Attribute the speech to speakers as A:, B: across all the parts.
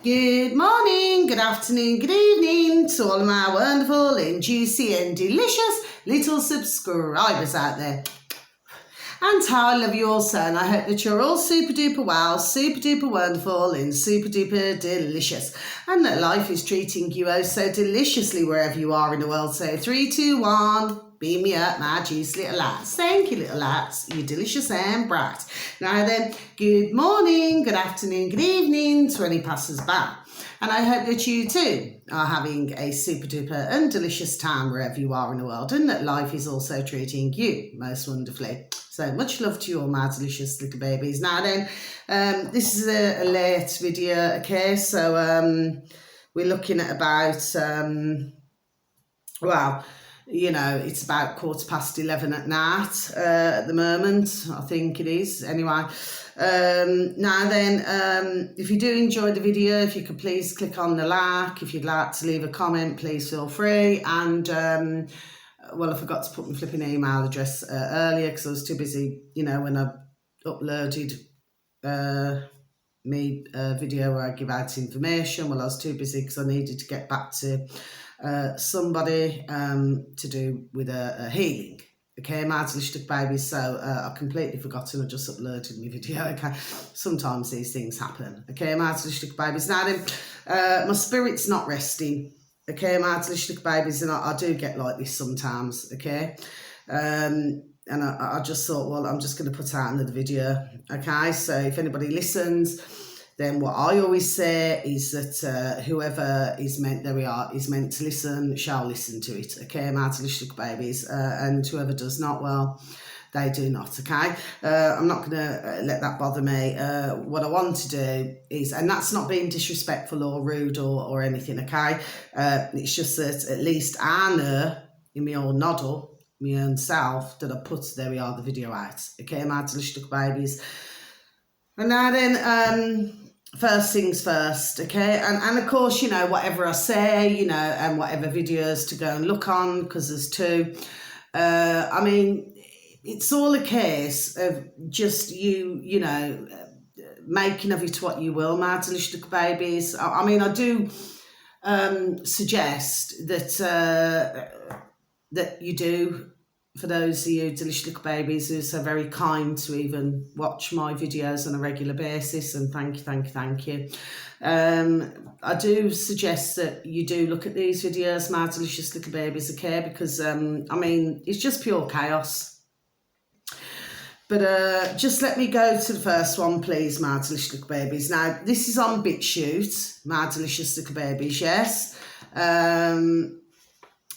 A: Good morning, good afternoon, good evening to all of my wonderful and juicy and delicious little subscribers out there. And how I love you all so, and I hope that you're all super duper well, super duper wonderful and super duper delicious, and that life is treating you oh so deliciously wherever you are in the world. So 3, 2, 1, beam me up, my juicy little lads. Thank you, little lads, you delicious and bright. Now then, good morning, good afternoon, good evening to any passers-by. And I hope that you too are having a super duper and delicious time wherever you are in the world, and that life is also treating you most wonderfully. So much love to you all, my delicious little babies. Now then, this is a late video, okay? So we're looking at about, well, you know, it's about 11:15 at night at the moment, I think it is. Anyway, now then, if you do enjoy the video, if you could please click on the like. If you'd like to leave a comment, please feel free. And well, I forgot to put my flipping email address earlier because I was too busy, you know, when I uploaded me video where I give out information. Well, I was too busy because I needed to get back to somebody to do with a healing. Okay, my delicious babies. So I completely forgotten. I just uploaded my video. Okay, sometimes these things happen. Okay, my delicious babies. Now then, my spirit's not resting. Okay, my delicious babies, and I do get like this sometimes. Okay, and I just thought, well, I'm just going to put out another video. Okay, so if anybody listens, then what I always say is that whoever is meant to listen shall listen to it. Okay, my delicious babies, and whoever does not, well, they do not. Okay, I'm not going to let that bother me. What I want to do is, and that's not being disrespectful or rude or anything. Okay, it's just that at least I know in my own noddle, my own self, that I put the video out. Okay, my delicious babies. And now then, first things first, okay? And of course, you know, whatever I say, you know, and whatever videos to go and look on, because there's two, I mean, it's all a case of just you know, making of it what you will, my delicious babies. I mean, I do suggest that that you do, for those of you delicious little babies who are so very kind to even watch my videos on a regular basis, and thank you. I do suggest that you do look at these videos, my delicious little babies, okay? Because, I mean, it's just pure chaos. But just let me go to the first one, please, my delicious little babies. Now, this is on BitChute, my delicious little babies, yes.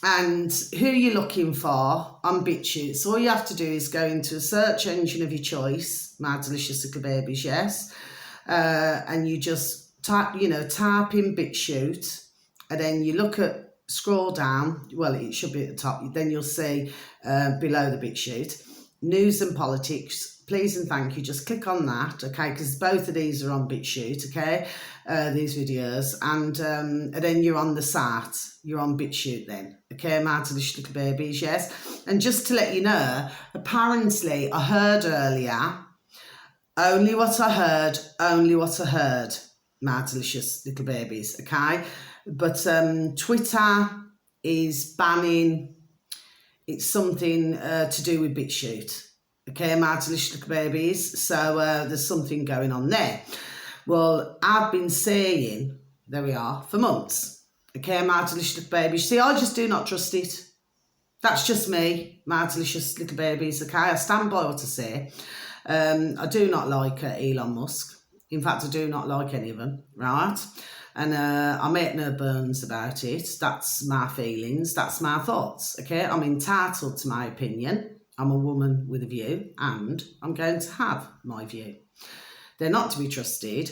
A: And who you're looking for on BitChute. So all you have to do is go into a search engine of your choice, my delicious little babies, yes. And you just type in BitChute, and then you scroll down. Well, it should be at the top. Then you'll see below the BitChute, news and politics. Please and thank you. Just click on that, okay? Because both of these are on BitChute, okay? These videos, and then you're on the site. You're on BitChute then, okay? My delicious little babies, yes. And just to let you know, apparently I heard earlier, only what I heard, my delicious little babies, okay? But Twitter is banning. It's something to do with BitChute. Okay, my delicious little babies. So there's something going on there. Well, I've been saying, there we are, for months. Okay, my delicious little babies. See, I just do not trust it. That's just me, my delicious little babies. Okay, I stand by what I say. I do not like Elon Musk. In fact, I do not like any of them, right? And I make no bones about it. That's my feelings. That's my thoughts, okay? I'm entitled to my opinion. I'm a woman with a view, and I'm going to have my view. They're not to be trusted.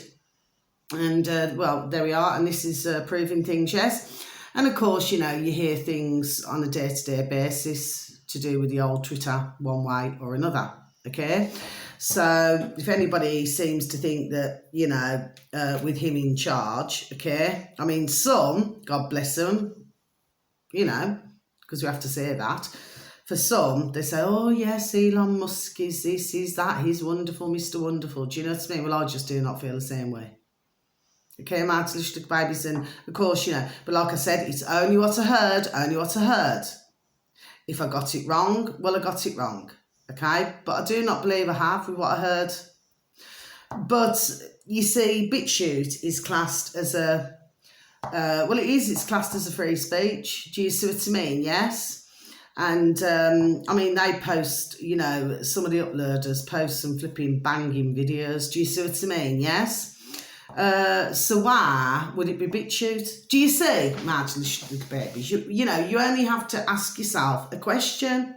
A: And, well, there we are. And this is proving things, yes. And, of course, you know, you hear things on a day-to-day basis to do with the old Twitter one way or another, okay? So if anybody seems to think that, you know, with him in charge, okay, I mean, some, God bless them, you know, because we have to say that. For some, they say, oh, yes, Elon Musk is this, is that, he's wonderful, Mr. Wonderful. Do you know what I mean? Well, I just do not feel the same way. Okay, my delicious little babies, and of course, you know, but like I said, it's only what I heard, only what I heard. If I got it wrong, well, I got it wrong, okay? But I do not believe I have with what I heard. But you see, BitChute is classed as a, well, it's classed as a free speech. Do you see what I mean? Yes. And, I mean, they post, you know, some of the uploaders post some flipping banging videos. Do you see what I mean? Yes. So why would it be BitChute? Do you see, my little babies? You know, you only have to ask yourself a question,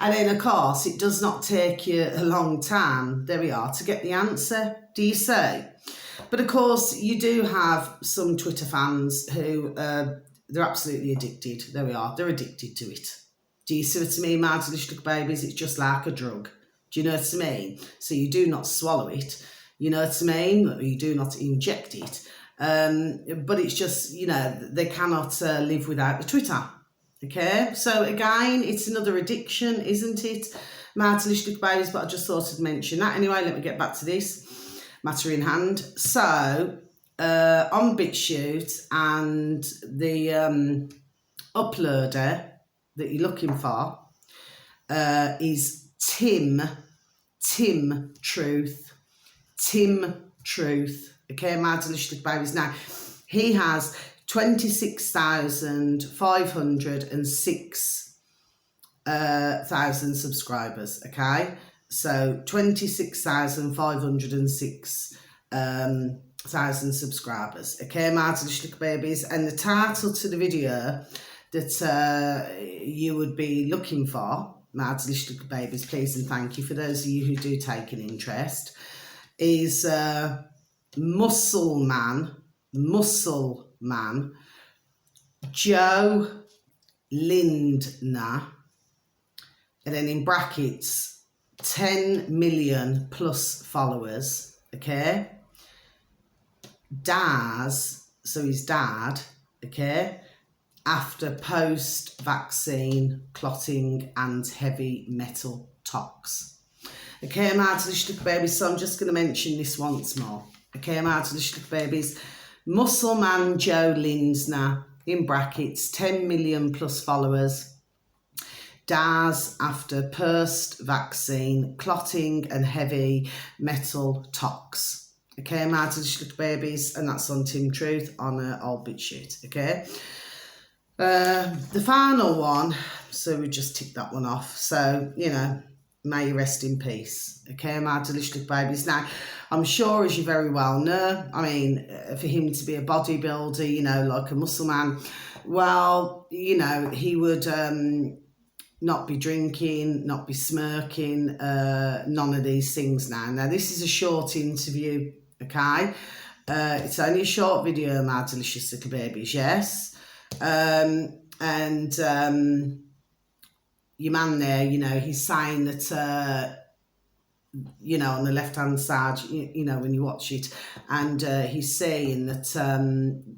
A: and then of course it does not take you a long time. There we are, to get the answer. Do you see? But of course, you do have some Twitter fans who they're absolutely addicted. There we are. They're addicted to it. Do you see what I mean, my little babies? It's just like a drug. Do you know what I mean? So you do not swallow it. You know what I mean? You do not inject it. But it's just, you know, they cannot live without the Twitter. Okay? So again, it's another addiction, isn't it? My little babies, but I just thought I'd mention that. Anyway, let me get back to this matter in hand. So, on BitChute, and the uploader that you're looking for is Tim Truth. Tim Truth, okay, my delicious babies. Now, he has 26,506 thousand subscribers, okay? So 26,506 thousand subscribers, okay, my delicious babies. And the title to the video that you would be looking for, my delicious babies, please and thank you for those of you who do take an interest, is Muscle Man Joe Lindner, and then in brackets 10 million plus followers, okay? Daz, so his dad, okay, after post-vaccine clotting and heavy metal tox. Okay, my delicious babies, so I'm just going to mention this once more. Okay, my delicious babies, Muscle Man Joe Lindner, in brackets, 10 million plus followers, Daz after post-vaccine clotting and heavy metal tox. Okay, my delicious babies, and that's on Tim Truth on old BitChute, okay? The final one, so we just tick that one off. So, you know, may you rest in peace. Okay, my delicious babies. Now, I'm sure, as you very well know, I mean, for him to be a bodybuilder, you know, like a muscle man, well, you know, he would not be drinking, not be smirking, none of these things now. Now, this is a short interview, okay? It's only a short video, my delicious little babies, yes? Your man there, you know, he's saying that, you know, on the left-hand side, you know, when you watch it, and he's saying that,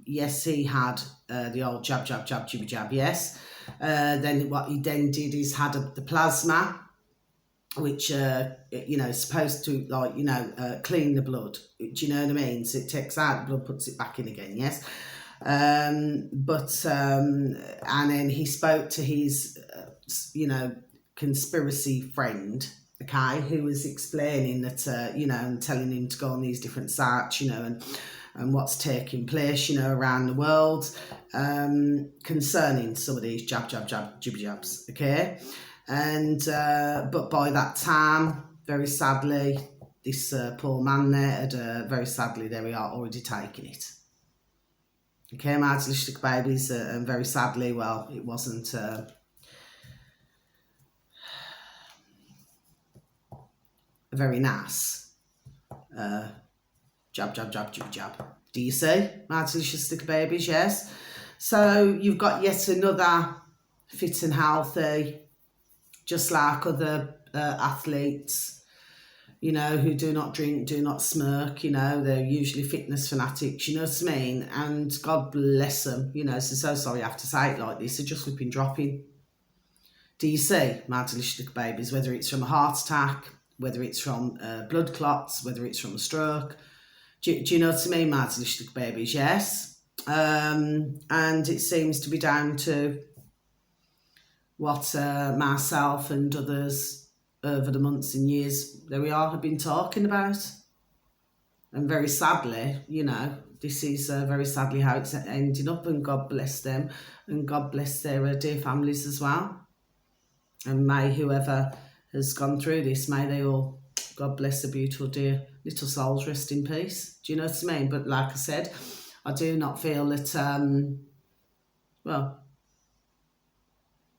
A: yes, he had the old jab, jibby jab, yes. Then what he then did is had the plasma, which, you know, is supposed to, like, you know, clean the blood. Do you know what I mean? So it takes out the blood, puts it back in again, yes. And then he spoke to his, you know, conspiracy friend, okay, who was explaining that, you know, and telling him to go on these different sites, you know, and what's taking place, you know, around the world, concerning some of these jab, jibby jabs, okay? And, but by that time, very sadly, this poor man there had, very sadly, there we are, already taken it. Okay, my delicious babies, and very sadly, well, it wasn't very nice. Jab, jibby jab. Do you see, my delicious little babies? Yes. So you've got yet another fit and healthy, just like other athletes, you know, who do not drink, do not smirk, you know, they're usually fitness fanatics, you know what I mean? And God bless them, you know, so sorry I have to say it like this, they're just flipping dropping. Do you see, my delicious little babies, whether it's from a heart attack, whether it's from blood clots, whether it's from a stroke, Do you know what I mean, my delicious little babies? Yes. And it seems to be down to what myself and others over the months and years, there we are, have been talking about. And very sadly, you know, this is very sadly how it's ending up, and God bless them, and God bless their dear families as well. And may whoever has gone through this, may they all, God bless the beautiful dear little souls, rest in peace. Do you know what I mean? But like I said, I do not feel that, well,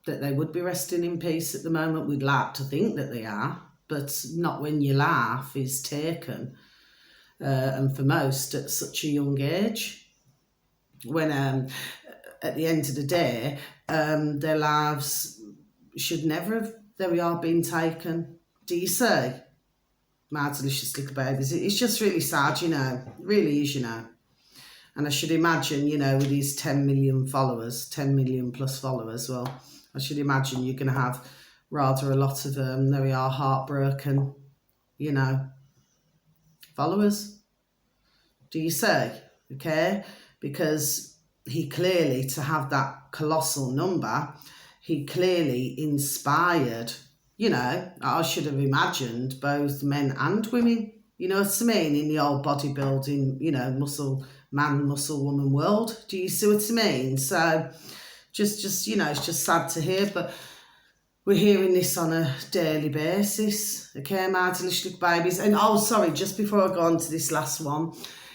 A: that they would be resting in peace at the moment. We'd like to think that they are, but not when your life is taken, and for most at such a young age, when at the end of the day, their lives should never have, there we are, been taken. Do you see? My delicious little babies. It's just really sad, you know. It really is, you know. And I should imagine, you know, with these 10 million followers, 10 million plus followers, well, I should imagine you're going to have rather a lot of, there we are, heartbroken, you know, followers. Do you see? Okay? Because he clearly, to have that colossal number, he clearly inspired, you know, I should have imagined both men and women, you know what I mean, in the old bodybuilding, you know, muscle man, muscle woman world. Do you see what I mean? So just you know, it's just sad to hear, but we're hearing this on a daily basis. Okay, my delicious little babies. And oh, sorry, just before I go on to this last one,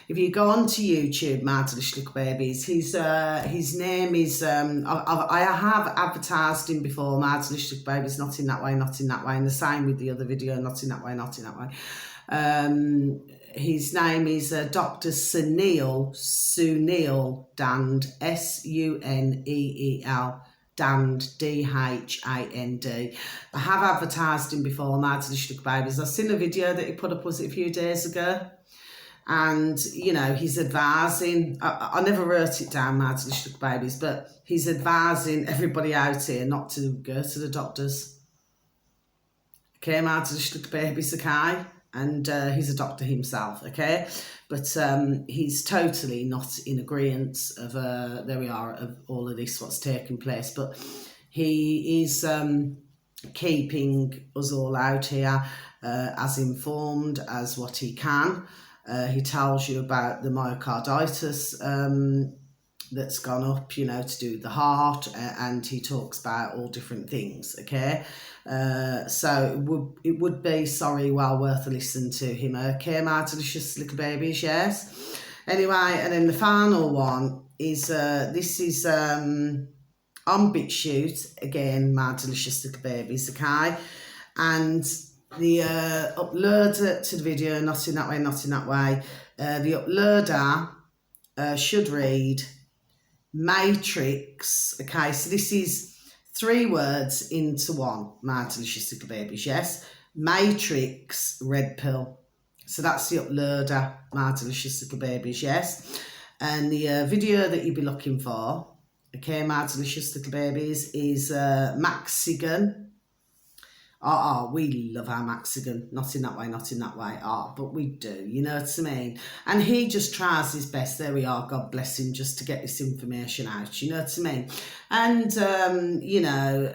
A: if you go onto YouTube, my delicious little babies, his name is, I have advertised him before, my delicious little babies, not in that way, not in that way, and the same with the other video, not in that way, not in that way. His name is Dr. Suneel Dand, Suneel Dand, D-H-A-N-D. I have advertised him before, my delicious little babies. I've seen a video that he put up, was it a few days ago? And, you know, he's advising, I never wrote it down, my delicious little babies, but he's advising everybody out here not to go to the doctors. Okay, my delicious little babies, okay? And he's a doctor himself, okay? But he's totally not in agreement of, there we are, of all of this, what's taking place. But he is keeping us all out here as informed as what he can. He tells you about the myocarditis that's gone up, you know, to do with the heart, and he talks about all different things, okay? So it would be, sorry, well worth a listen to him, okay, my delicious little babies, yes? Anyway, and then the final one is, this is on BitChute, again, my delicious little babies, okay? And the uploader to the video, not in that way, not in that way, the uploader should read Matrix, okay? So this is 3 words into one, my delicious little babies, yes? Matrix red pill. So that's the uploader, my delicious little babies, yes? And the video that you'll be looking for, okay, my delicious little babies, is Maxigan. We love our Mexican, not in that way, not in that way. But we do, you know what I mean? And he just tries his best, there we are, God bless him, just to get this information out, you know what I mean? And, you know,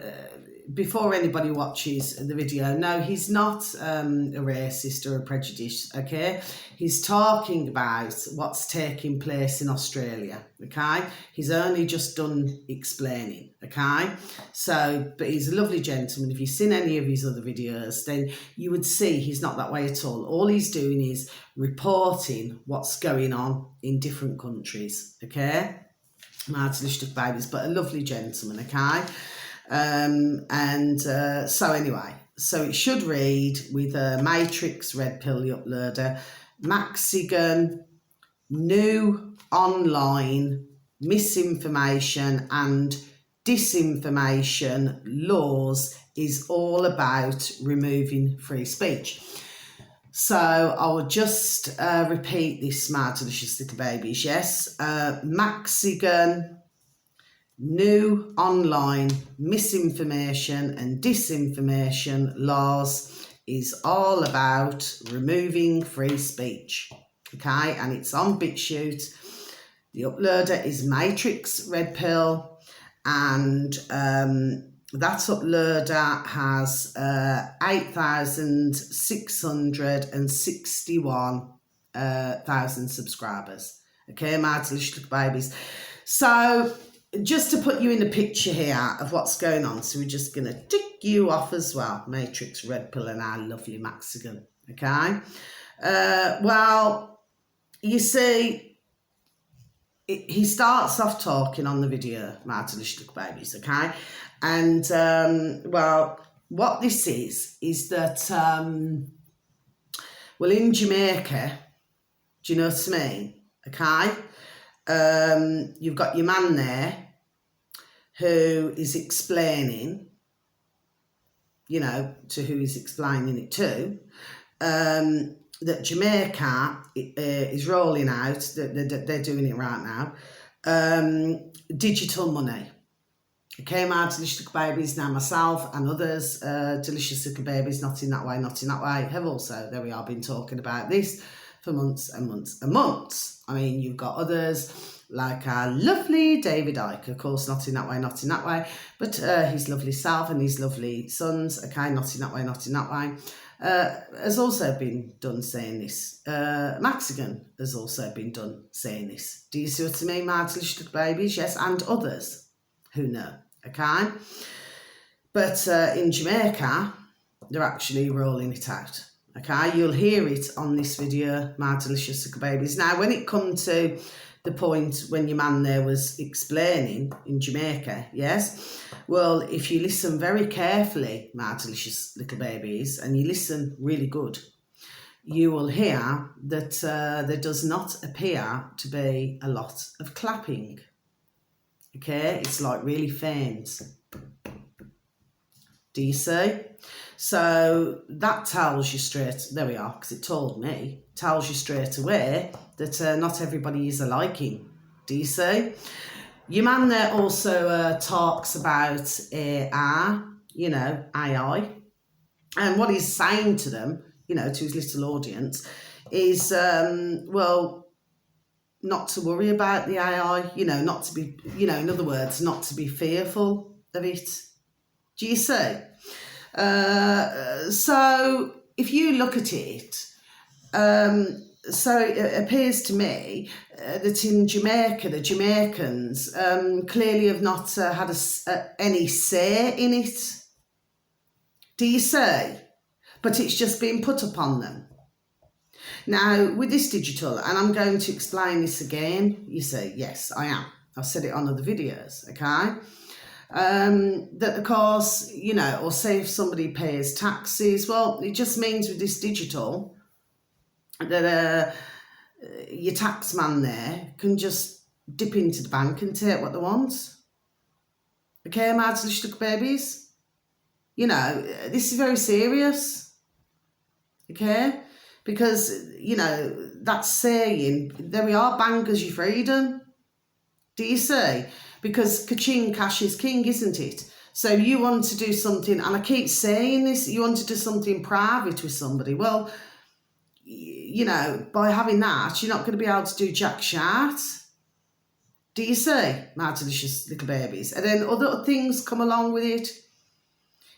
A: before anybody watches the video, no, he's not a racist or a prejudice, okay? He's talking about what's taking place in Australia, okay? He's only just done explaining, okay? So, but he's a lovely gentleman. If you've seen any of his other videos, then you would see he's not that way at all. All he's doing is reporting what's going on in different countries, okay? My delicious babies, but a lovely gentleman, okay? So anyway, so it should read with a Matrix red pill, the uploader, Mexican new online misinformation and disinformation laws is all about removing free speech. So I will just repeat this, my delicious little babies, yes? Mexican new online misinformation and disinformation laws is all about removing free speech. okay, and it's on BitChute. The uploader is Matrix Red Pill, and that uploader has 8,661 subscribers. Okay, my delicious little babies. So just to put you in the picture here of what's going on, so we're just going to tick you off as well. Matrix Red Pill and our lovely Mexican. Okay. Well, you see, he starts off talking on the video, my delicious little babies, okay? And, well, what this is that, well, in Jamaica, do you know what I mean? Okay? You've got your man there who is explaining, you know, to who he's explaining it to, that Jamaica is rolling out, they're doing it right now, digital money. Okay, my delicious little babies, now myself and others, delicious little babies, not in that way, have also, there we are, been talking about this for months and months and months. I mean, you've got others like our lovely David Icke, of course, not in that way, but his lovely self and his lovely sons, okay, not in that way, has also been done saying this. Mexican has also been done saying this. Do you see what I mean, my delicious little babies? Yes, and others who know, okay? But in Jamaica, they're actually rolling it out, okay? You'll hear it on this video, my delicious little babies. Now, when it comes to the point when your man there was explaining in Jamaica, yes? Well, if you listen very carefully, my delicious little babies, and you listen really good, you will hear that there does not appear to be a lot of clapping. Okay, it's like really faint. Do you see? So that tells you straight, there we are, because it told me, tells you straight away that not everybody is liking. Do you see? Your man there also talks about AI, you know, AI. And what he's saying to them, you know, to his little audience, is, well, not to worry about the AI, you know, not to be, you know, in other words, not to be fearful of it. Do you see? So if you look at it, so it appears to me that in Jamaica, the Jamaicans clearly have not had any say in it. Do you see? But it's just been put upon them. Now, with this digital, and I'm going to explain this again, you see, yes, I am. I've said it on other videos, okay? That, of course, you know, or say if somebody pays taxes, well, it just means with this digital that your tax man there can just dip into the bank and take what they want. Okay, my little babies? You know, this is very serious. Okay? Because, you know, that's saying, there we are, bangers your freedom. Do you see? Because ka-ching, cash is king, isn't it? So you want to do something, and I keep saying this, you want to do something private with somebody. Well, you know, by having that, you're not going to be able to do jack shit. Do you see, my delicious little babies? And then other things come along with it.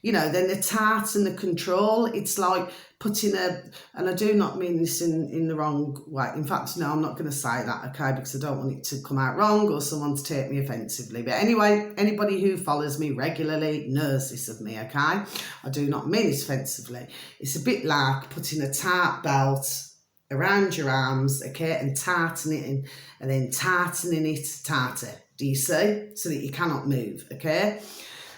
A: You know, then the tat and the control, it's like putting and I do not mean this in the wrong way. In fact, no, I'm not going to say that, okay, because I don't want it to come out wrong or someone to take me offensively. But anyway, anybody who follows me regularly knows this of me, okay? I do not mean it offensively. It's a bit like putting a tart belt around your arms, okay, and tarting it in, and then tarting it, tartar. Do you see? So that you cannot move, okay?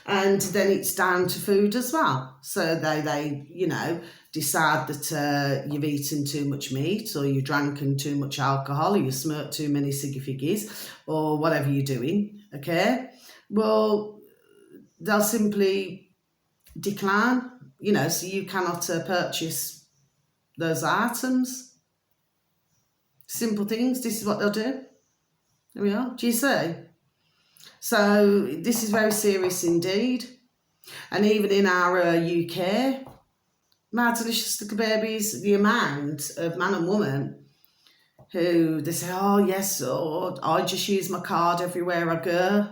A: And then it's down to food as well. So they you know, decide that you've eaten too much meat, or you've drank too much alcohol, or you smoked too many ciggy figgies, or whatever you're doing, okay? Well, they'll simply decline, you know, so you cannot purchase those items. Simple things, this is what they'll do. There we are, do you see? So this is very serious indeed. And even in our UK, my delicious little babies, the amount of man and woman who they say, oh yes, or I just use my card everywhere I go.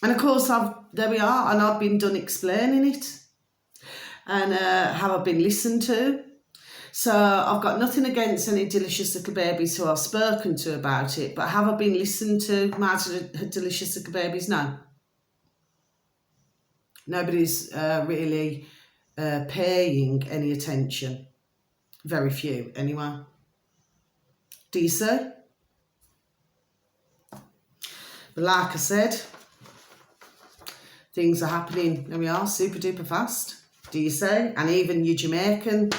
A: And of course, there we are, and I've been done explaining it, and how I've been listened to. So I've got nothing against any delicious little babies who I've spoken to about it, but have I been listened to, my delicious little babies? No. Nobody's really paying any attention. Very few, anyway. Do you see? But like I said, things are happening, there we are, super duper fast. Do you say? And even your Jamaican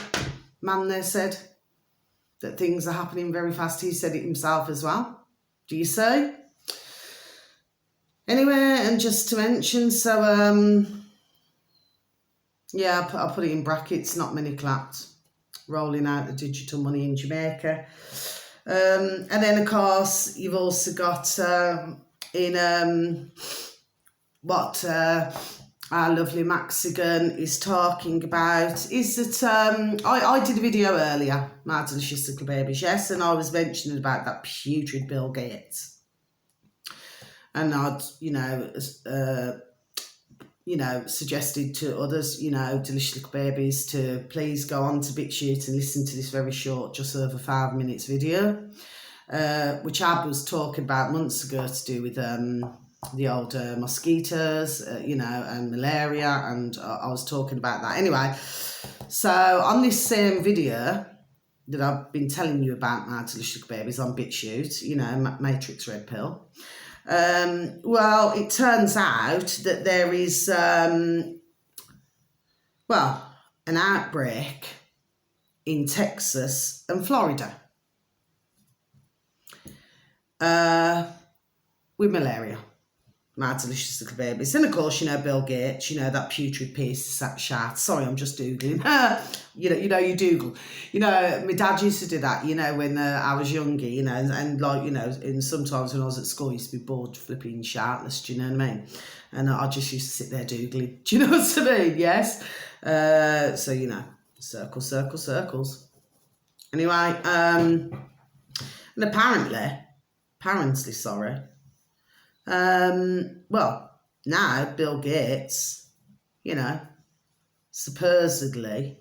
A: man there said that things are happening very fast. He said it himself as well. Do you say? Anyway, and just to mention, so, yeah, I put it in brackets, not many clapped. Rolling out the digital money in Jamaica. And then, of course, you've also got what our lovely Mexican is talking about is that I did a video earlier, my delicious little babies, yes, and I was mentioning about that putrid Bill Gates. And I'd, suggested to others, delicious little babies, to please go on to BitChute and listen to this very short, just over 5 minutes video, which Ab was talking about months ago to do with the old mosquitoes, and malaria, and I was talking about that. Anyway, so on this same video that I've been telling you about, my delicious little babies, on BitChute, Matrix Red Pill, well, it turns out that there is, an outbreak in Texas and Florida with malaria. My delicious little babies. And of course, Bill Gates, that putrid piece of shat. Sorry, I'm just doodling. You doodle. My dad used to do that, when I was younger, and sometimes when I was at school, I used to be bored, flipping shartless, do you know what I mean? And I just used to sit there doodling. Do you know what I mean? Yes. So, circles, circles, circles. Anyway, and apparently, sorry, now Bill Gates, supposedly,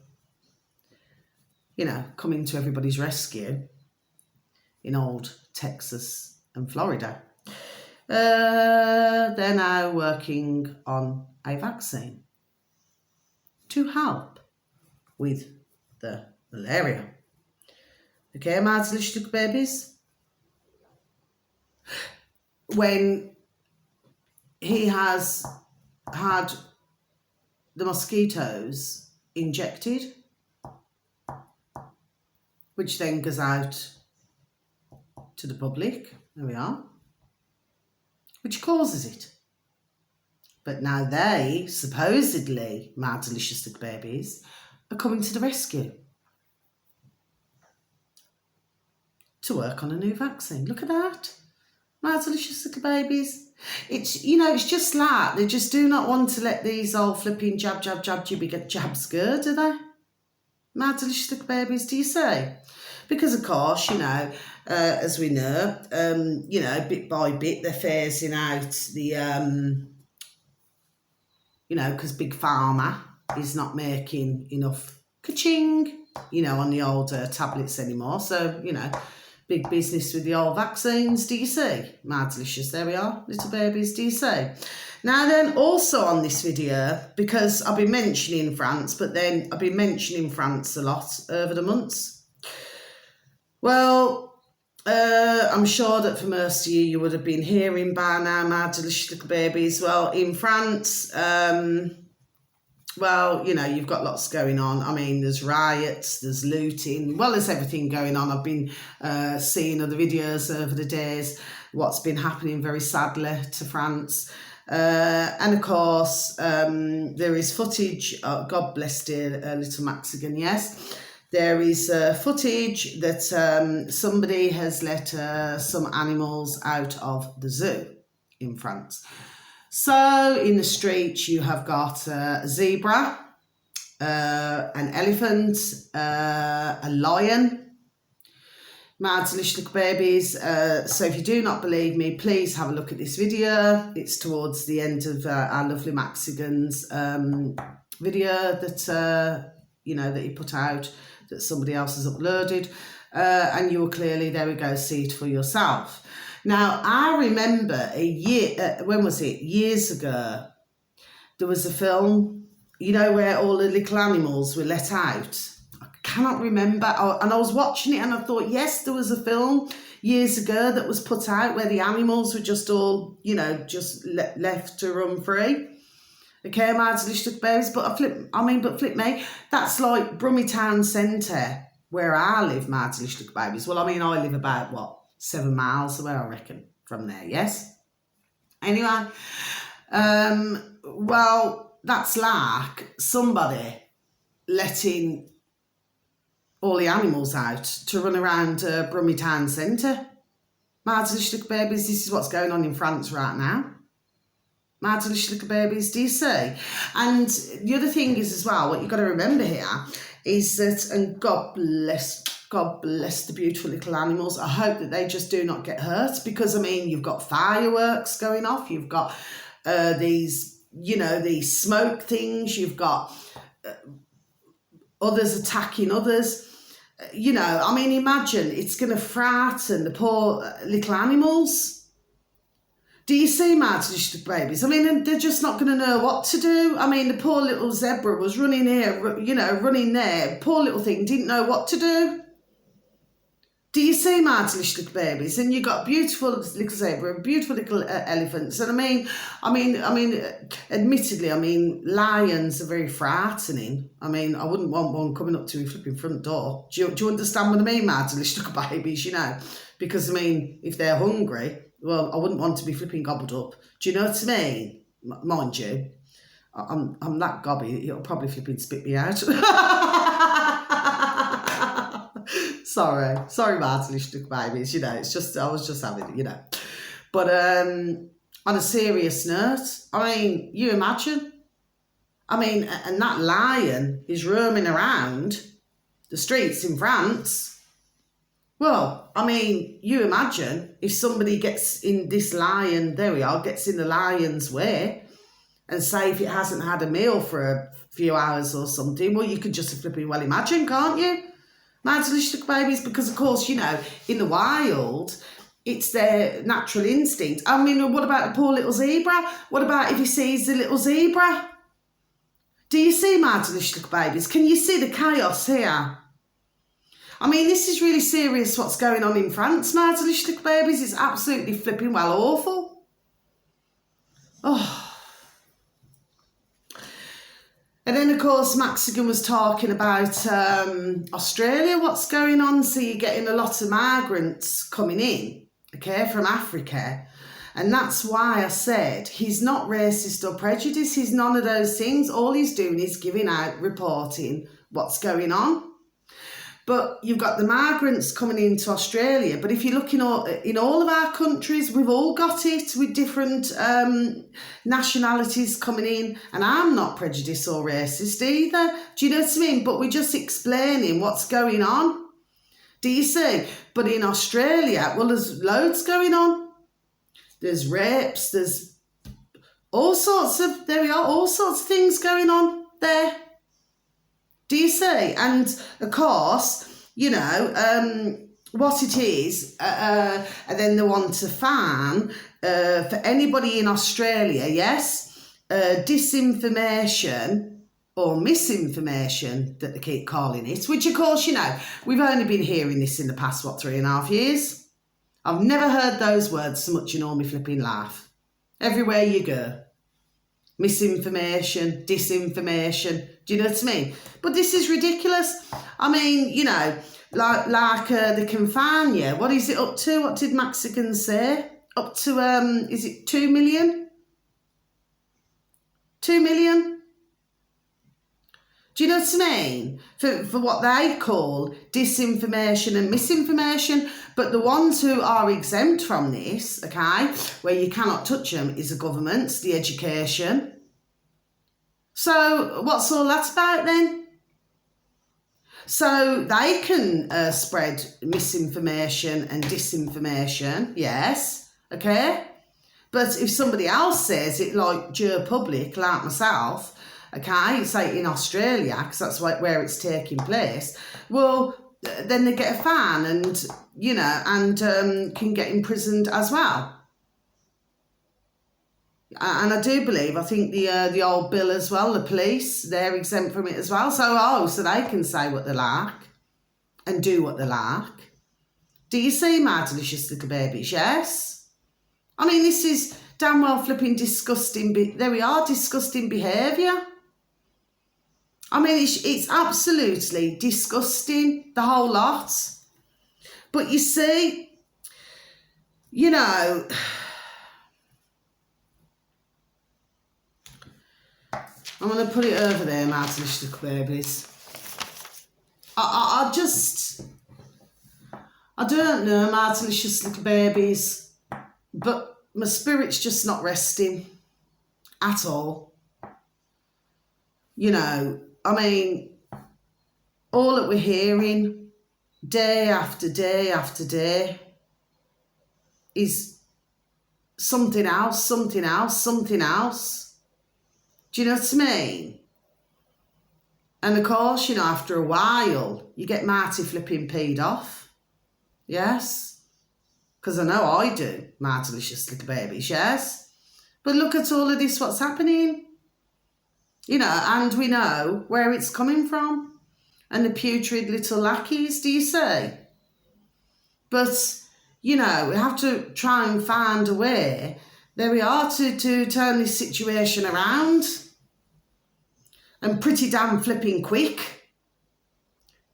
A: coming to everybody's rescue in old Texas and Florida. They're now working on a vaccine to help with the malaria. Okay, my delicious little babies? When he has had the mosquitoes injected, which then goes out to the public, there we are, which causes it. But now they, supposedly, my delicious little babies, are coming to the rescue to work on a new vaccine. Look at that. My delicious little babies. It's, it's just like they just do not want to let these old flipping jibby jabs go, do they? My delicious little babies, do you say? Because, of course, as we know, bit by bit they're phasing out the, because Big Pharma is not making enough ka-ching, on the old tablets anymore. So, big business with the old vaccines, do you see? My delicious, there we are, little babies, do you see? Now then, also on this video, because I've been mentioning France, but then I've been mentioning France a lot over the months. Well, I'm sure that for most of you would have been hearing by now, my delicious little babies. Well, in France, you've got lots going on. I mean, there's riots, there's looting, there's everything going on. I've been seeing other videos over the days, what's been happening very sadly to France. And of course, there is footage, God bless dear little Mexican, yes. There is footage that somebody has let some animals out of the zoo in France. So in the streets you have got a zebra, an elephant, a lion, Mad Delicious Little Babies. So if you do not believe me, please have a look at this video. It's towards the end of our lovely Mexican's video that, that he put out, that somebody else has uploaded. And you will clearly, there we go, see it for yourself. Now, I remember when was it? Years ago, there was a film, where all the little animals were let out. I cannot remember. And I was watching it and I thought, yes, there was a film years ago that was put out where the animals were just all, just left to run free. Okay, Mad Delicious Little Babies. But flip me, that's like Brummie Town Centre, where I live, Mad Delicious Little Babies. Well, I live about, 7 miles away, I reckon, from there, yes? Anyway, well, that's like somebody letting all the animals out to run around Brummie Town Centre. Mad Delicious Little Babies, this is what's going on in France right now. Mad Delicious Little Babies, do you see? And the other thing is as well, what you've got to remember here is that, and God bless the beautiful little animals. I hope that they just do not get hurt, because, you've got fireworks going off, you've got these smoke things, you've got others attacking others. Imagine it's going to frighten the poor little animals. Do you see, Mad Delicious Little Babies? They're just not going to know what to do. The poor little zebra was running here, running there. Poor little thing didn't know what to do. Do you see, Mad Delicious Little Babies? And you got beautiful little zebra, beautiful little elephants. And admittedly, lions are very frightening. I wouldn't want one coming up to my flipping front door. Do you understand what I mean, Mad Delicious Little Babies? Because if they're hungry, well, I wouldn't want to be flipping gobbled up. Do you know what I mean? Mind you, I'm that gobby, it'll probably flipping spit me out. Sorry, Mad Delicious Little Babies. It's just, I was just having it, But on a serious note, you imagine, and that lion is roaming around the streets in France. Well, you imagine if somebody gets in this lion, gets in the lion's way, and say if it hasn't had a meal for a few hours or something, well, you could just flipping well imagine, can't you? Mad Delicious Little Babies, because of course, in the wild, it's their natural instinct. What about the poor little zebra? What about if he sees the little zebra? Do you see, Mad Delicious Little Babies? Can you see the chaos here? This is really serious what's going on in France, Mad Delicious Little Babies. It's absolutely flipping well awful. Oh. And then, of course, Mexican was talking about Australia, what's going on. So you're getting a lot of migrants coming in, okay, from Africa. And that's why I said he's not racist or prejudiced. He's none of those things. All he's doing is giving out, reporting what's going on. But you've got the migrants coming into Australia. But if you look in all of our countries, we've all got it with different nationalities coming in. And I'm not prejudiced or racist either. Do you know what I mean? But we're just explaining what's going on. Do you see? But in Australia, well, there's loads going on. There's rapes, there's all sorts of things going on there. Do you see? And of course, what it is, and then they want to fan for anybody in Australia, yes, disinformation or misinformation that they keep calling it, which of course, we've only been hearing this in the past, 3.5 years? I've never heard those words so much in all my flipping life. Everywhere you go. Misinformation, disinformation. Do you know what I mean? But this is ridiculous. They can fine you. What is it up to? What did Mexicans say? Up to, is it 2 million? 2 million? Do you know what I mean? For what they call disinformation and misinformation. But the ones who are exempt from this, okay, where you cannot touch them, is the government, the education. So what's all that about then? So they can spread misinformation and disinformation, yes, okay? But if somebody else says it, like Joe Public, like myself, okay, say in Australia, because that's where it's taking place, well, then they get a fan and, you know, and can get imprisoned as well. And I do believe, I think the old bill as well, the police, they're exempt from it as well. So they can say what they like and do what they like. Do you see, my delicious little babies? Yes. I mean, this is damn well flipping disgusting. There we are, disgusting behaviour. I mean, it's absolutely disgusting, the whole lot. But you see, you know, I'm going to put it over there, my delicious little babies. I don't know, my delicious little babies, but my spirit's just not resting at all. You know, I mean, all that we're hearing day after day after day is something else, something else, something else. Do you know what I mean? And of course, you know, after a while, you get mighty flipping peed off. Yes. Because I know I do, my delicious little babies, yes. But look at all of this, what's happening. You know, and we know where it's coming from. And the putrid little lackeys, do you see? But, you know, we have to try and find a way, there we are, to turn this situation around. And pretty damn flipping quick.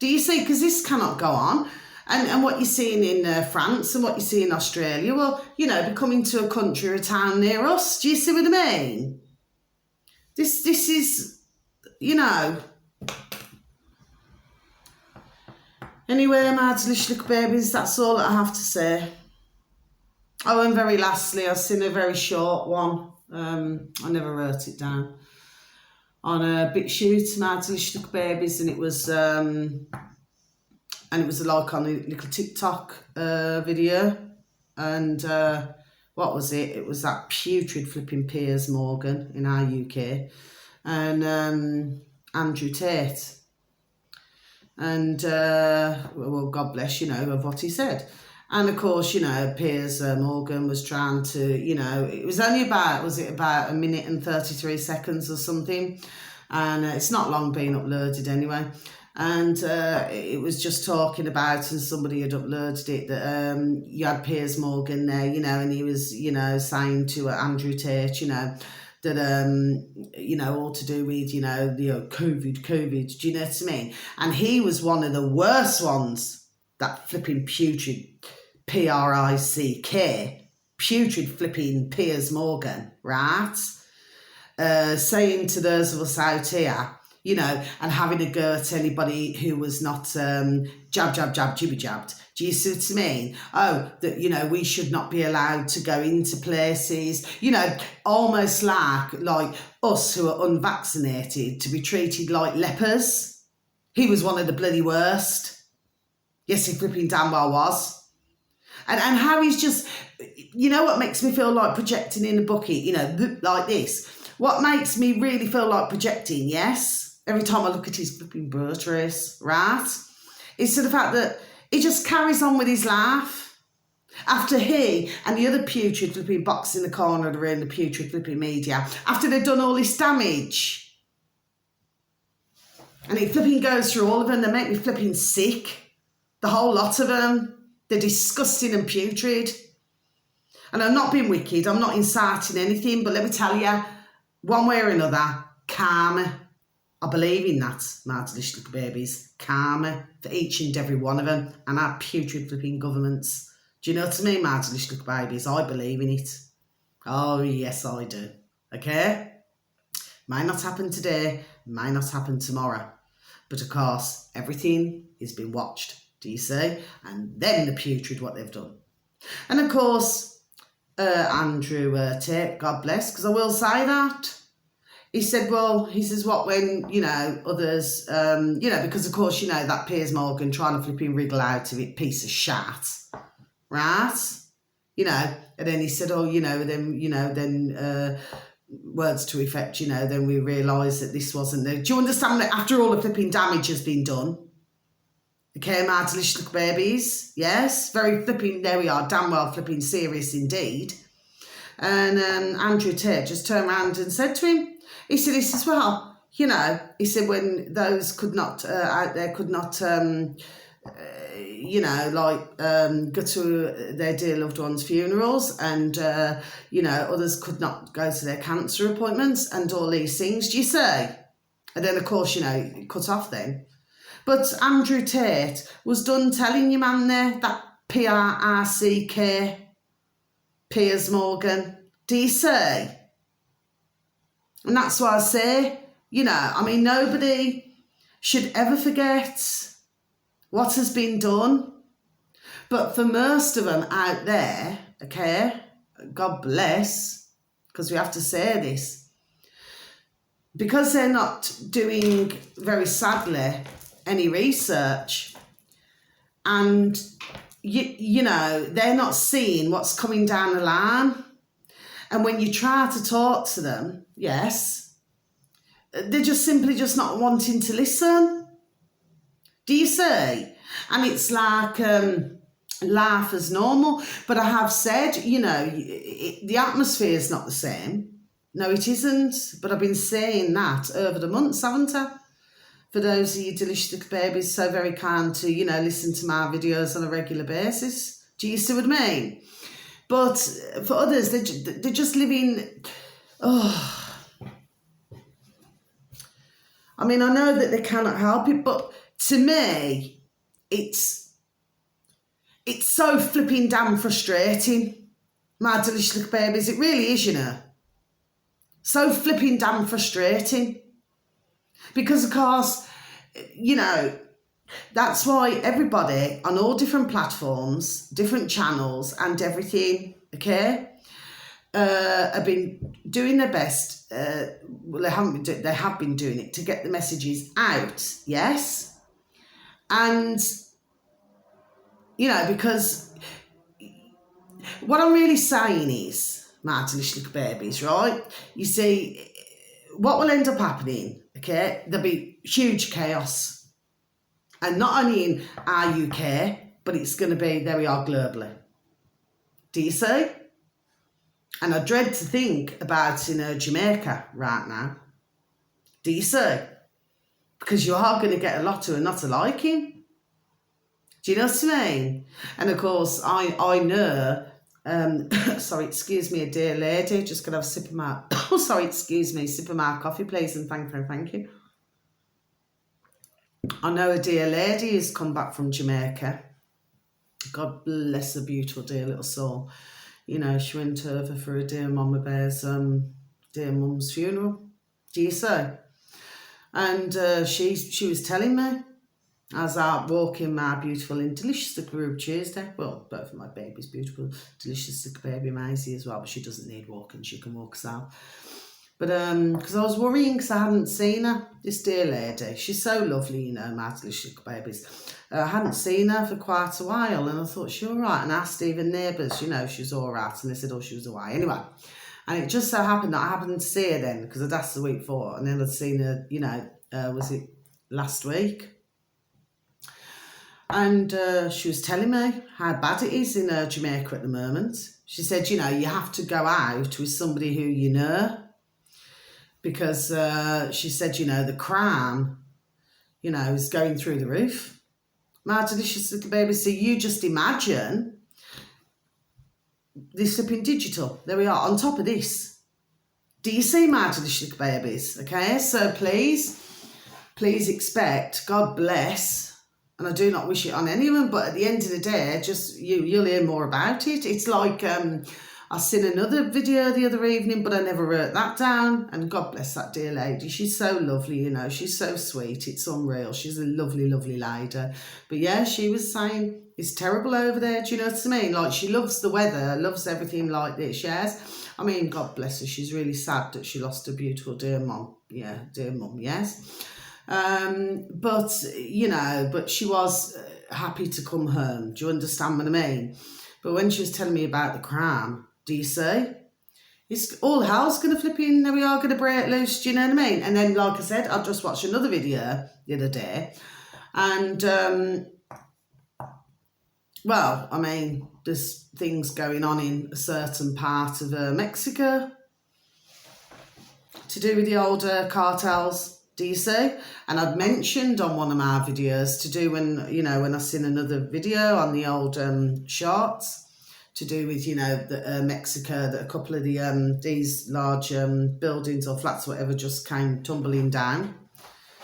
A: Do you see? Because this cannot go on. And what you're seeing in France and what you see in Australia, well, you know, be coming to a country or a town near us. Do you see what I mean? This is, you know. Anyway, my delicious little babies, that's all that I have to say. Oh, and very lastly, I've seen a very short one. I never wrote it down. On a BitChute, my delicious little babies, and it was like on a little TikTok video, and what was it? It was that putrid flipping Piers Morgan in our UK, and Andrew Tate, and well, God bless, you know, of what he said. And of course, you know, Piers Morgan was trying to, you know, it was only about, was it about a minute and 33 seconds or something? And it's not long been uploaded anyway. And it was just talking about, and somebody had uploaded it, that you had Piers Morgan there, you know, and he was, you know, saying to Andrew Tate, you know, that, you know, all to do with, you know, COVID, do you know what I mean? And he was one of the worst ones, that flipping putrid P-R-I-C-K, putrid flipping Piers Morgan, right? Saying to those of us out here, you know, and having a go at anybody who was not jab, jibby jabbed. Do you see what I mean? Oh, that, you know, we should not be allowed to go into places, you know, almost like us who are unvaccinated to be treated like lepers. He was one of the bloody worst. Yes, he flipping damn well was. And how he's just, you know what makes me feel like projecting in a bucket, you know, like this. What makes me really feel like projecting, yes, every time I look at his flipping birth race, right, is to the fact that he just carries on with his life. After he and the other putrid flipping box in the corner that are in the putrid flipping media, after they've done all this damage. And it flipping goes through all of them, they make me flipping sick. The whole lot of them. They're disgusting and putrid. And I'm not being wicked, I'm not inciting anything, but let me tell you, one way or another, karma. I believe in that, my delicious little babies. Karma for each and every one of them, and our putrid flipping governments. Do you know what I mean, my delicious little babies? I believe in it. Oh, yes, I do. Okay? Might not happen today, might not happen tomorrow. But of course, everything is being watched. Do you see? And then the putrid what they've done. And of course, Andrew Tate, God bless, because I will say that. he said, well, he says, what when, you know, others, you know, because of course, you know, that Piers Morgan trying to flipping wriggle out of it, piece of shat, right? You know, and then he said, oh, you know, then words to effect, you know, then we realised that this wasn't the... Do you understand that after all the flipping damage has been done, okay, my delicious little babies, yes, very flipping, there we are, damn well flipping serious indeed. And Andrew Tate just turned around and said to him, he says, well, you know, he said when those could not, out there could not, you know, like go to their dear loved ones' funerals and, you know, others could not go to their cancer appointments and all these things, do you say? And then, of course, you know, cut off then. But Andrew Tate was done telling your man there, that PRRCK, Piers Morgan, do you see? And that's why I say, you know, I mean, nobody should ever forget what has been done. But for most of them out there, okay, God bless, because we have to say this, because they're not doing, very sadly, any research, and, you know, they're not seeing what's coming down the line. And when you try to talk to them, yes, they're just simply just not wanting to listen. Do you see? And it's like life as normal. But I have said, you know, the atmosphere is not the same. No, it isn't. But I've been saying that over the months, haven't I? For those of you delicious little babies so very kind to, you know, listen to my videos on a regular basis. Do you see what I mean? But for others, they're just living... Oh, I mean, I know that they cannot help it, but to me, it's so flipping damn frustrating, my delicious little babies. It really is, you know. So flipping damn frustrating. Because, of course, you know, that's why everybody on all different platforms, different channels and everything, okay, have been doing their best. Well, they have been doing it to get the messages out, yes. And, you know, because what I'm really saying is, my delicious little babies, right? You see, what will end up happening, okay, there'll be huge chaos. And not only in our UK, but it's going to be, there we are, globally. Do you see? And I dread to think about in Jamaica right now. Do you see? Because you are going to get a lot who are not liking. Do you know what I mean? And of course, I know, sorry, excuse me, a dear lady, just going to have a sip of my, oh, sorry, excuse me, sip of my coffee, please, and thank you. I know a dear lady who's come back from Jamaica. God bless her beautiful dear little soul. You know, she went over for a dear Mama Bear's dear mum's funeral. Do you see? And she was telling me, as I walk in my beautiful and delicious little group Tuesday, well, both of my babies, beautiful, delicious little baby Maisie as well, but she doesn't need walking, she can walk herself. But because I was worrying because I hadn't seen her, this dear lady. She's so lovely, you know, my delicious little babies. I hadn't seen her for quite a while, and I thought, she all right? And I asked even neighbours, you know, she was all right, and they said, oh, she was away. Anyway, and it just so happened that I happened to see her then, because I'd asked the week before, and then I'd seen her, you know, was it last week? And she was telling me how bad it is in Jamaica at the moment. She said, you know, you have to go out with somebody who you know, because she said, you know, the crime, you know, is going through the roof. My delicious little baby. So you just imagine this flipping digital. There we are, on top of this. Do you see, my delicious little babies? Okay, so please expect, God bless, and I do not wish it on anyone, but at the end of the day, just you'll hear more about it. It's like... I seen another video the other evening, but I never wrote that down. And God bless that dear lady. She's so lovely, you know. She's so sweet. It's unreal. She's a lovely, lovely lady. But yeah, she was saying It's terrible over there, do you know what I mean? Like, she loves the weather, loves everything like this, yes? I mean, God bless her, she's really sad that she lost her beautiful dear mum. Yeah, dear mum, yes? But, you know, but she was happy to come home. Do you understand what I mean? But when she was telling me about the crime, do you see? It's all hell's going to flip in, we are going to break loose, do you know what I mean? And then, like I said, I just watched another video the other day, and, well, I mean, there's things going on in a certain part of Mexico to do with the older cartels, do you see? And I'd mentioned on one of my videos to do when, you know, when I seen another video on the old shorts, to do with, you know, the, Mexico, that a couple of the these large buildings or flats or whatever just came tumbling down.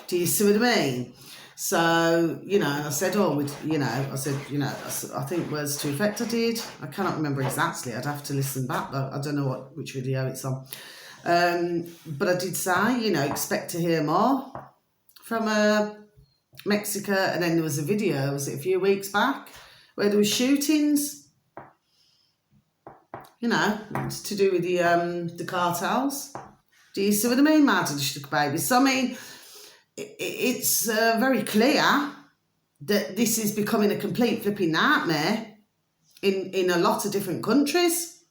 A: Do you see what I mean? So, you know, I said, oh, I think words to effect I did. I cannot remember exactly. I'd have to listen back, but I don't know which video it's on. But I did say, you know, expect to hear more from Mexico. And then there was a video, was it a few weeks back, where there was shootings, you know, to do with the cartels. Do you see what I mean, mad little baby? So, I mean, it's very clear that this is becoming a complete flipping nightmare in a lot of different countries.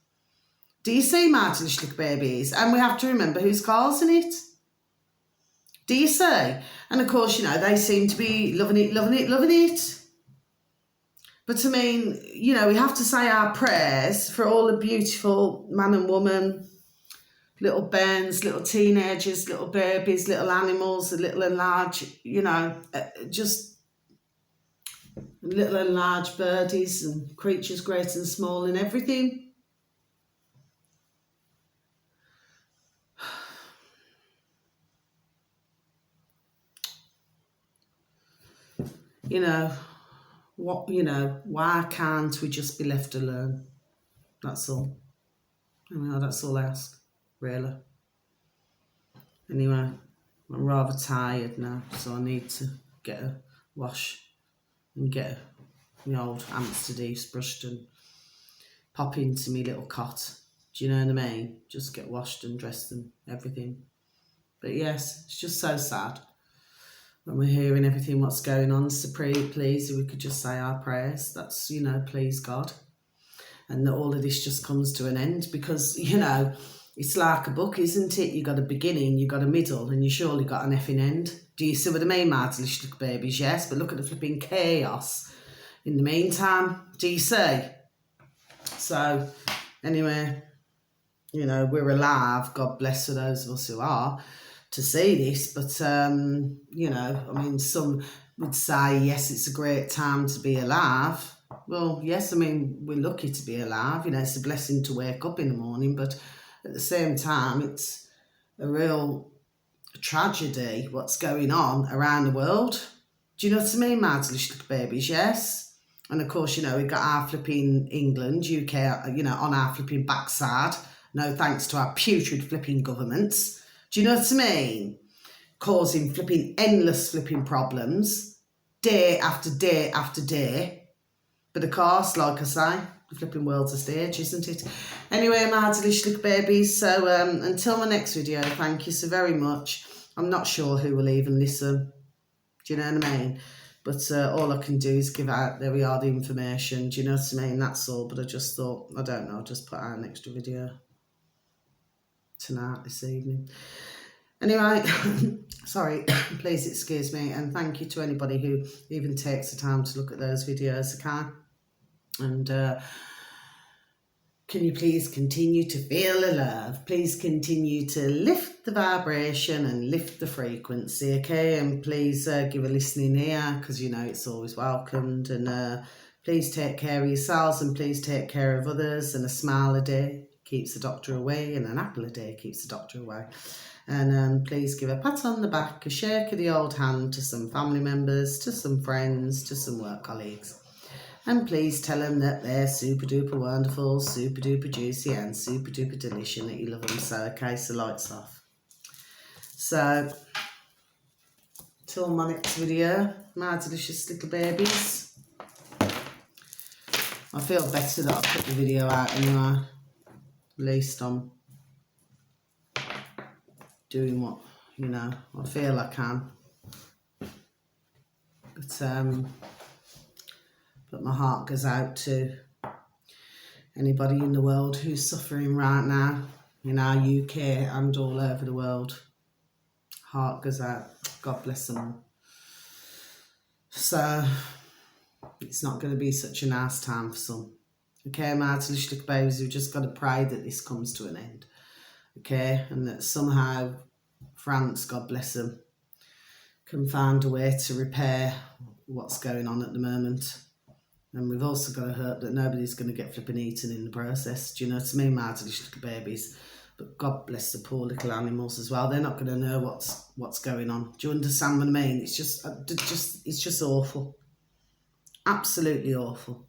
A: Do you see, mad little babies? And we have to remember who's causing it. Do you see? And, of course, you know, they seem to be loving it. But, I mean, you know, we have to say our prayers for all the beautiful man and woman, little bairns, little teenagers, little babies, little animals, little and large, you know, just little and large birdies and creatures great and small and everything. You know, why can't we just be left alone? That's all. I mean, that's all I ask, really. Anyway, I'm rather tired now, so I need to get a wash and get my old Amsterdam brushed and pop into my little cot. Do you know what I mean? Just get washed and dressed and everything. But yes, it's just so sad when we're hearing everything what's going on. So please, if we could just say our prayers, that's, you know, please God. And that all of this just comes to an end, because, you know, it's like a book, isn't it? You got a beginning, you got a middle, and you surely got an effing end. Do you see what I mean, my little babies? Yes, but look at the flipping chaos in the meantime. Do you see? So, anyway, you know, we're alive. God bless for those of us who are to see this. But, you know, I mean, some would say, yes, it's a great time to be alive. Well, yes, I mean, we're lucky to be alive. You know, it's a blessing to wake up in the morning, but at the same time, it's a real tragedy what's going on around the world. Do you know what I mean, mad little babies? Yes. And of course, you know, we've got our flipping England, UK, you know, on our flipping backside. No thanks to our putrid flipping governments. Do you know what I mean? Causing flipping endless flipping problems, day after day after day. But of course, like I say, the flipping world's a stage, isn't it? Anyway, my little babies, so until my next video, thank you so very much. I'm not sure who will even listen. Do you know what I mean? But all I can do is give out, there we are, the information. Do you know what I mean? That's all. But I just thought, I don't know, just put out an extra video tonight, this evening. Anyway, sorry, please excuse me, and thank you to anybody who even takes the time to look at those videos, okay? And can you please continue to feel the love? Please continue to lift the vibration and lift the frequency, okay? And please give a listening ear, because, you know, it's always welcomed. And please take care of yourselves, and please take care of others. And a smile a day keeps the doctor away, and an apple a day keeps the doctor away. And please give a pat on the back, a shake of the old hand to some family members, to some friends, to some work colleagues. And please tell them that they're super duper wonderful, super duper juicy, and super duper delicious, and that you love them so. Okay, so lights off. So, till my next video, my delicious little babies. I feel better that I put the video out anyway. At least I'm doing what, you know, I feel I can. But my heart goes out to anybody in the world who's suffering right now, in our UK and all over the world. Heart goes out. God bless them all. So, it's not going to be such a nice time for some. Okay, my little babies, we've just got to pray that this comes to an end. Okay, and that somehow France, God bless them, can find a way to repair what's going on at the moment. And we've also got to hope that nobody's going to get flipping eaten in the process. Do you know what I mean, my little babies? But God bless the poor little animals as well. They're not going to know what's going on. Do you understand what I mean? It's just awful. Absolutely awful.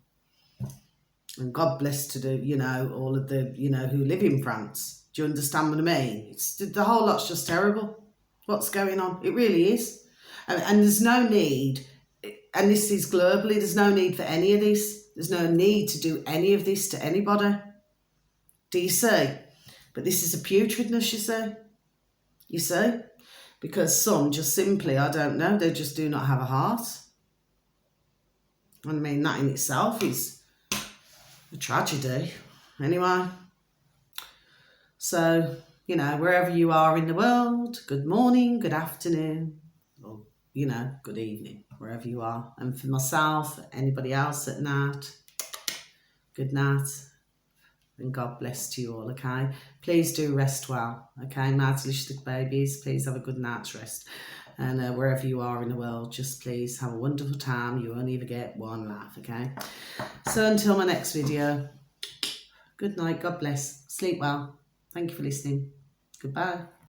A: And God bless to the, you know, all of the, you know, who live in France. Do you understand what I mean? It's, the whole lot's just terrible. What's going on? It really is. And there's no need, and this is globally, there's no need for any of this. There's no need to do any of this to anybody. Do you see? But this is a putridness, you see. You see? Because some just simply, I don't know, they just do not have a heart. And I mean, that in itself is a tragedy. Anyway. So, you know, wherever you are in the world, good morning, good afternoon, or, you know, good evening, wherever you are. And for myself, anybody else at night, good night. And God bless to you all, okay? Please do rest well, okay? My delicious babies, please have a good night's rest. And wherever you are in the world, just please have a wonderful time. You only ever get one life, okay? So until my next video, good night, God bless, sleep well. Thank you for listening. Goodbye.